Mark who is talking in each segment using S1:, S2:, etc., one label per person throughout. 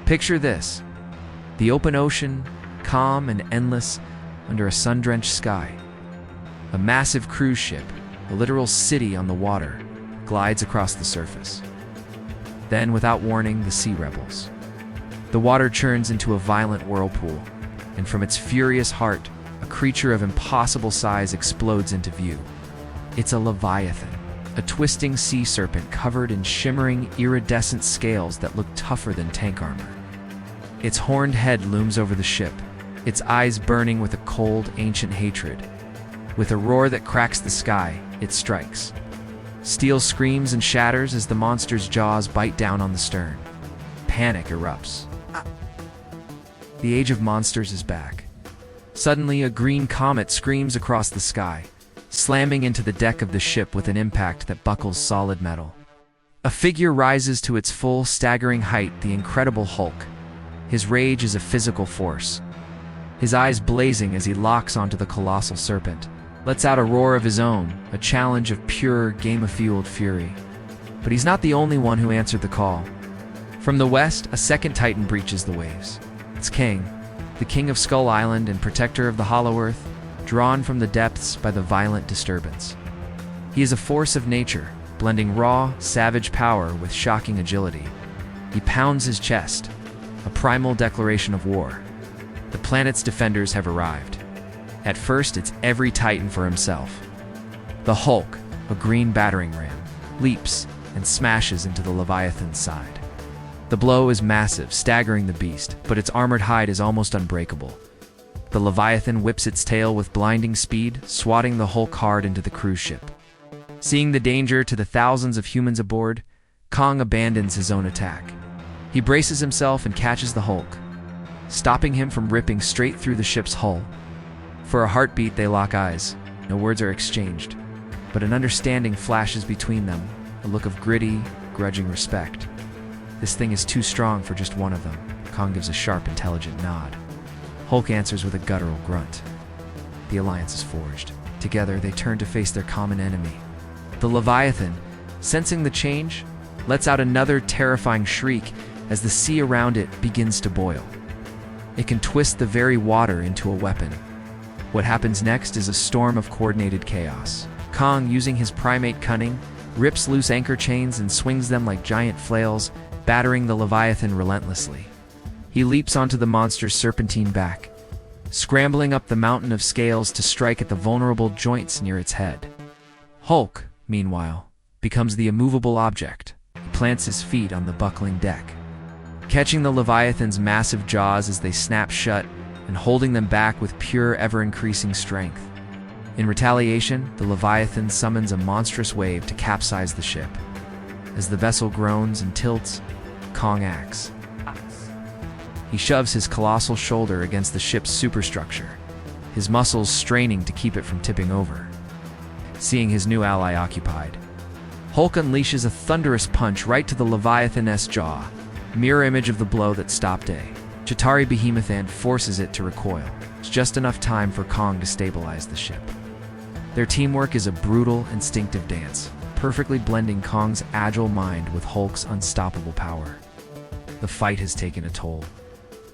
S1: Picture this: the open ocean, calm and endless under a sun-drenched sky. A massive cruise ship, a literal city on the water, glides across the surface. Then, without warning, the sea rebels. The water churns into a violent whirlpool, and from its furious heart, a creature of impossible size explodes into view. It's a leviathan, a twisting sea serpent covered in shimmering, iridescent scales that look tougher than tank armor. Its horned head looms over the ship, its eyes burning with a cold, ancient hatred. With a roar that cracks the sky, it strikes. Steel screams and shatters as the monster's jaws bite down on the stern. Panic erupts. The age of monsters is back. Suddenly, a green comet screams across the sky, slamming into the deck of the ship with an impact that buckles solid metal. A figure rises to its full, staggering height, the Incredible Hulk. His rage is a physical force. His eyes blazing as he locks onto the colossal serpent, lets out a roar of his own, a challenge of pure, gamer-fueled fury. But he's not the only one who answered the call. From the west, a second titan breaches the waves. It's King, the king of Skull Island and protector of the Hollow Earth, drawn from the depths by the violent disturbance. He is a force of nature, blending raw, savage power with shocking agility. He pounds his chest, a primal declaration of war. The planet's defenders have arrived. At first, it's every titan for himself. The Hulk, a green battering ram, leaps and smashes into the Leviathan's side. The blow is massive, staggering the beast, but its armored hide is almost unbreakable. The Leviathan whips its tail with blinding speed, swatting the Hulk hard into the cruise ship. Seeing the danger to the thousands of humans aboard, Kong abandons his own attack. He braces himself and catches the Hulk, stopping him from ripping straight through the ship's hull. For a heartbeat, they lock eyes. No words are exchanged, but an understanding flashes between them, a look of gritty, grudging respect. This thing is too strong for just one of them. Kong gives a sharp, intelligent nod. Hulk answers with a guttural grunt. The alliance is forged. Together, they turn to face their common enemy. The Leviathan, sensing the change, lets out another terrifying shriek as the sea around it begins to boil. It can twist the very water into a weapon. What happens next is a storm of coordinated chaos. Kong, using his primate cunning, rips loose anchor chains and swings them like giant flails, battering the Leviathan relentlessly. He leaps onto the monster's serpentine back, scrambling up the mountain of scales to strike at the vulnerable joints near its head. Hulk, meanwhile, becomes the immovable object. He plants his feet on the buckling deck, catching the Leviathan's massive jaws as they snap shut and holding them back with pure, ever-increasing strength. In retaliation, the Leviathan summons a monstrous wave to capsize the ship. As the vessel groans and tilts, Kong acts. He shoves his colossal shoulder against the ship's superstructure, his muscles straining to keep it from tipping over. Seeing his new ally occupied, Hulk unleashes a thunderous punch right to the Leviathan's jaw, mirror image of the blow that stopped a Chitauri Behemoth forces it to recoil. It's just enough time for Kong to stabilize the ship. Their teamwork is a brutal, instinctive dance, perfectly blending Kong's agile mind with Hulk's unstoppable power. The fight has taken a toll.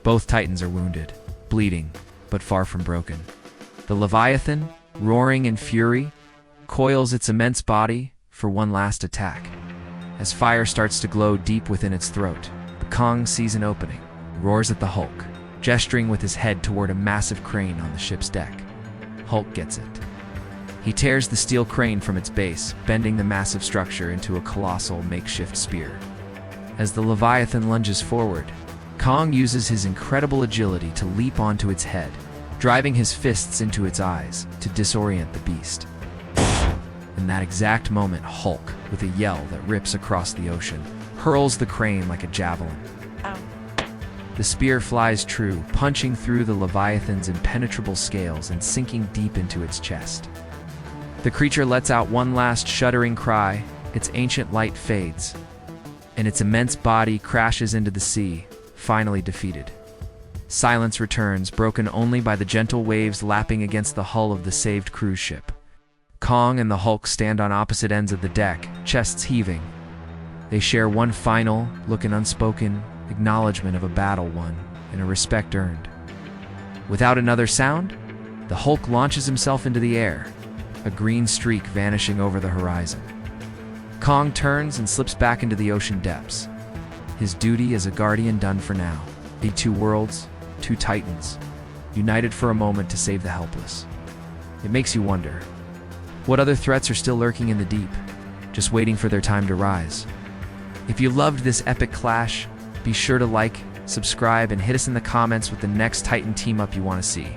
S1: Both titans are wounded, bleeding, but far from broken. The Leviathan, roaring in fury, coils its immense body for one last attack. As fire starts to glow deep within its throat, the Kong sees an opening, roars at the Hulk, gesturing with his head toward a massive crane on the ship's deck. Hulk gets it. He tears the steel crane from its base, bending the massive structure into a colossal makeshift spear. As the Leviathan lunges forward, Kong uses his incredible agility to leap onto its head, driving his fists into its eyes to disorient the beast. In that exact moment, Hulk, with a yell that rips across the ocean, hurls the crane like a javelin.
S2: Ow.
S1: The spear flies true, punching through the Leviathan's impenetrable scales and sinking deep into its chest. The creature lets out one last shuddering cry, its ancient light fades, and its immense body crashes into the sea, finally defeated. Silence returns, broken only by the gentle waves lapping against the hull of the saved cruise ship. Kong and the Hulk stand on opposite ends of the deck, chests heaving. They share one final, look, an unspoken, acknowledgement of a battle won and a respect earned. Without another sound, the Hulk launches himself into the air, a green streak vanishing over the horizon. Kong turns and slips back into the ocean depths. His duty as a guardian done for now. The two worlds, two titans, united for a moment to save the helpless. It makes you wonder, what other threats are still lurking in the deep, just waiting for their time to rise? If you loved this epic clash, be sure to like, subscribe, and hit us in the comments with the next Titan team-up you want to see.